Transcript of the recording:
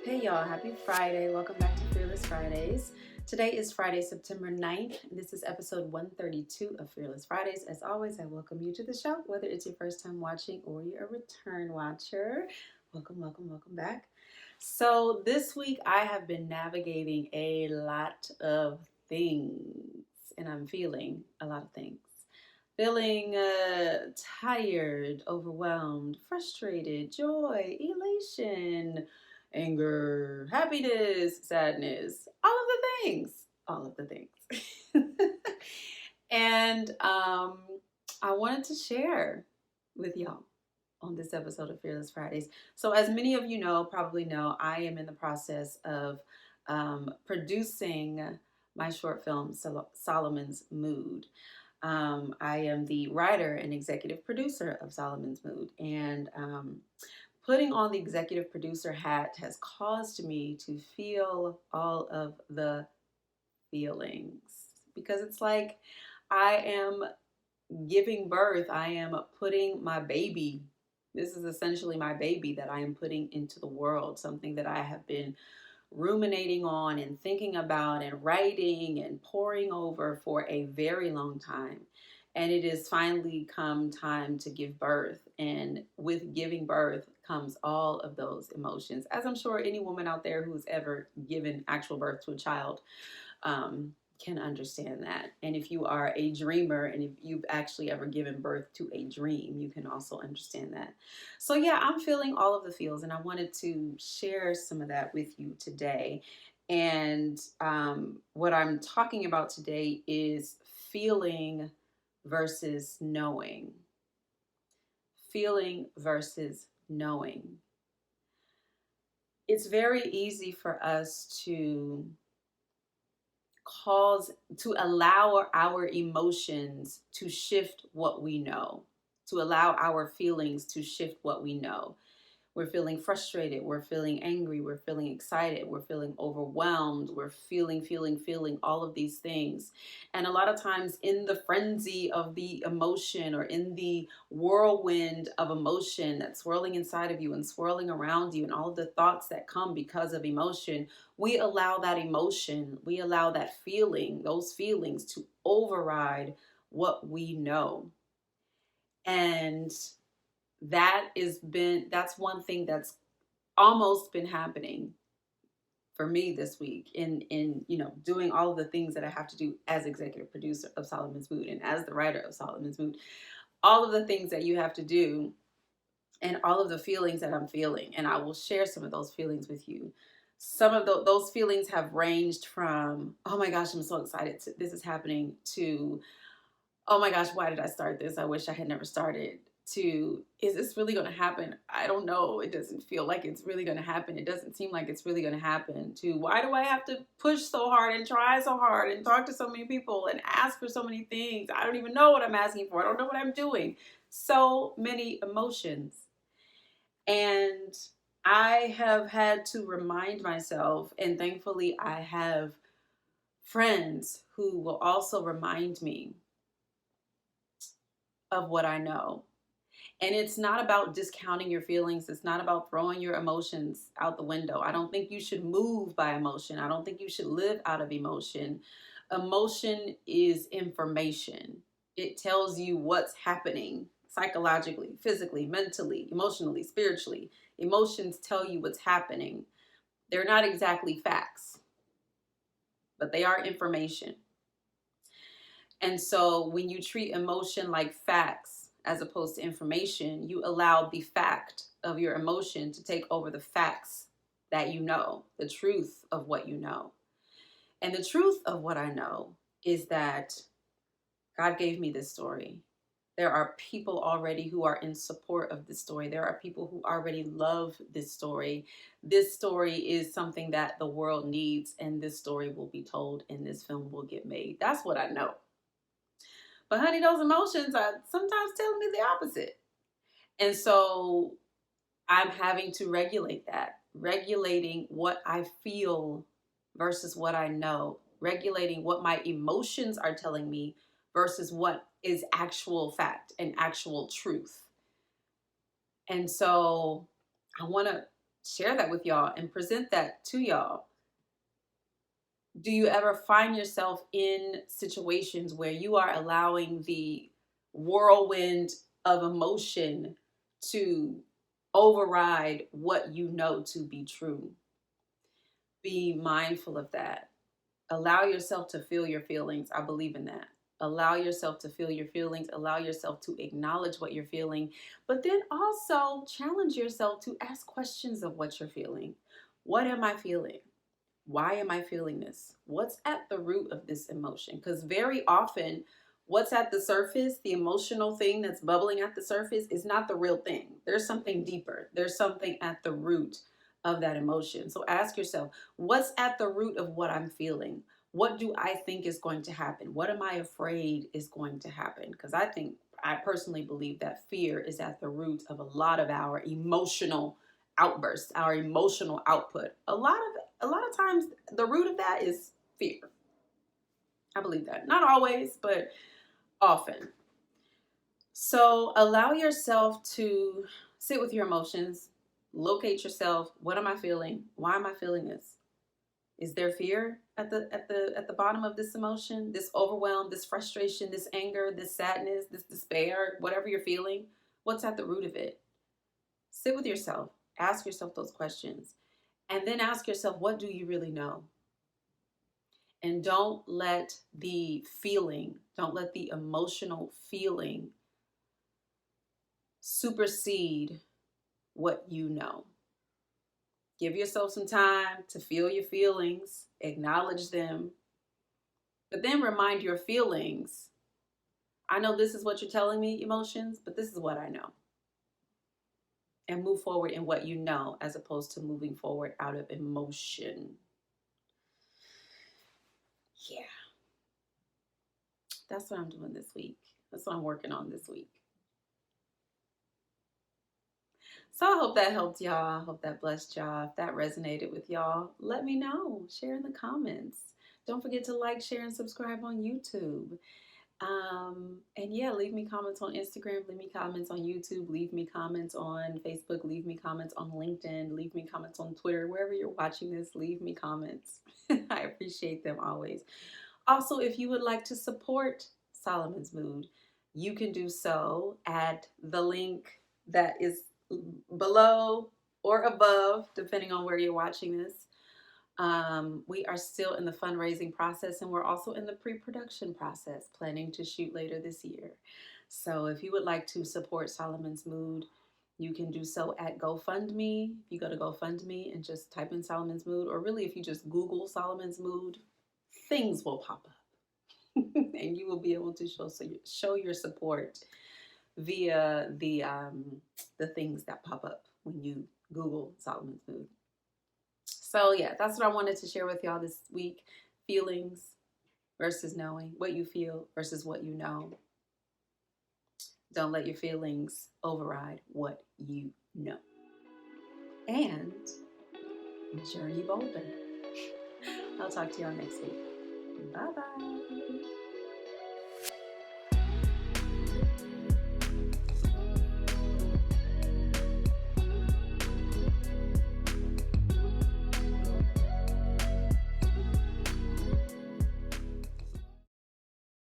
Hey y'all, happy Friday. Welcome back to Fearless Fridays. Today is Friday, September 9th. This is episode 132 of Fearless Fridays. As always, I welcome you to the show, whether it's your first time watching or you're a return watcher. Welcome back. So, this week I have been navigating a lot of things, and I'm feeling a lot of things. Feeling tired, overwhelmed, frustrated, joy, elation, anger, happiness, sadness, all of the things. All of the things. and I wanted to share with y'all on this episode of Fearless Fridays. So, as many of you know, probably know, I am in the process of producing my short film, Solomon's Mood. I am the writer and executive producer of Solomon's Mood, and putting on the executive producer hat has caused me to feel all of the feelings because it's like I am giving birth, I am putting my baby. This is essentially my baby that I am putting into the world, something that I have been ruminating on and thinking about and writing and poring over for a very long time. And it has finally come time to give birth. And with giving birth comes all of those emotions, as I'm sure any woman out there who's ever given actual birth to a child can understand that. And if you are a dreamer and if you've actually ever given birth to a dream, you can also understand that. So, yeah, I'm feeling all of the feels, and I wanted to share some of that with you today. And what I'm talking about today is feeling versus knowing. Feeling versus knowing. It's very easy for us to allow our emotions to shift what we know, to allow our feelings to shift what we know. We're feeling frustrated, we're feeling angry, we're feeling excited, we're feeling overwhelmed, we're feeling all of these things. And a lot of times, in the frenzy of the emotion or in the whirlwind of emotion that's swirling inside of you and swirling around you, and all of the thoughts that come because of emotion, we allow that emotion, we allow that feeling, those feelings to override what we know. And that's one thing that's almost been happening for me this week in doing all of the things that I have to do as executive producer of Solomon's Mood and as the writer of Solomon's Mood. All of the things that you have to do and all of the feelings that I'm feeling, and I will share some of those feelings with you. Some of those feelings have ranged from, oh my gosh, I'm so excited this is happening, to, oh my gosh, why did I start this? I wish I had never started. To, is this really going to happen? I don't know. It doesn't feel like it's really going to happen. It doesn't seem like it's really going to happen. To, why do I have to push so hard and try so hard and talk to so many people and ask for so many things? I don't even know what I'm asking for. I don't know what I'm doing. So many emotions. And I have had to remind myself, and thankfully I have friends who will also remind me of what I know. And it's not about discounting your feelings. It's not about throwing your emotions out the window. I don't think you should move by emotion. I don't think you should live out of emotion. Emotion is information. It tells you what's happening psychologically, physically, mentally, emotionally, spiritually. Emotions tell you what's happening. They're not exactly facts, but they are information. And so when you treat emotion like facts as opposed to information, you allow the fact of your emotion to take over the facts that you know, the truth of what you know. And the truth of what I know is that God gave me this story. There are people already who are in support of this story. There are people who already love this story. This story is something that the world needs, and this story will be told and this film will get made. That's what I know. But honey, those emotions are sometimes telling me the opposite. And so I'm having to regulate that, regulating what I feel versus what I know, regulating what my emotions are telling me versus what is actual fact and actual truth. And so I want to share that with y'all and present that to y'all. Do you ever find yourself in situations where you are allowing the whirlwind of emotion to override what you know to be true? Be mindful of that. Allow yourself to feel your feelings. I believe in that. Allow yourself to feel your feelings. Allow yourself to acknowledge what you're feeling, but then also challenge yourself to ask questions of what you're feeling. What am I feeling? Why am I feeling this? What's at the root of this emotion? Because very often, what's at the surface, the emotional thing that's bubbling at the surface, is not the real thing. There's something deeper, there's something at the root of that emotion. So ask yourself, what's at the root of what I'm feeling? What do I think is going to happen? What am I afraid is going to happen? Because I personally believe that fear is at the root of a lot of our emotional outbursts, our emotional output. A lot of times the root of that is fear. I believe that. Not always, but often. So allow yourself to sit with your emotions, locate yourself. What am I feeling? Why am I feeling this? Is there fear at the bottom of this emotion? This overwhelm, this frustration, this anger, this sadness, this despair, whatever you're feeling? What's at the root of it? Sit with yourself. Ask yourself those questions. And then ask yourself, what do you really know? And don't let the feeling, don't let the emotional feeling supersede what you know. Give yourself some time to feel your feelings, acknowledge them, but then remind your feelings, I know this is what you're telling me, emotions, but this is what I know. And move forward in what you know as opposed to moving forward out of emotion. Yeah, that's what I'm doing this week. That's what I'm working on this week. So I hope that helped y'all. I hope that blessed y'all. If that resonated with y'all, let me know. Share in the comments. Don't forget to like, share, and subscribe on YouTube. And yeah, leave me comments on Instagram, leave me comments on YouTube, leave me comments on Facebook, leave me comments on LinkedIn, leave me comments on Twitter, wherever you're watching this, leave me comments. I appreciate them always. Also, if you would like to support Solomon's Mood, you can do so at the link that is below or above, depending on where you're watching this. We are still in the fundraising process, and we're also in the pre-production process, planning to shoot later this year. So if you would like to support Solomon's Mood, you can do so at GoFundMe. If you go to GoFundMe and just type in Solomon's Mood, or really if you just Google Solomon's Mood, things will pop up. And you will be able to show your support via the things that pop up when you Google Solomon's Mood. So yeah, that's what I wanted to share with y'all this week. Feelings versus knowing. What you feel versus what you know. Don't let your feelings override what you know. And journey bolder. I'll talk to y'all next week. Bye bye.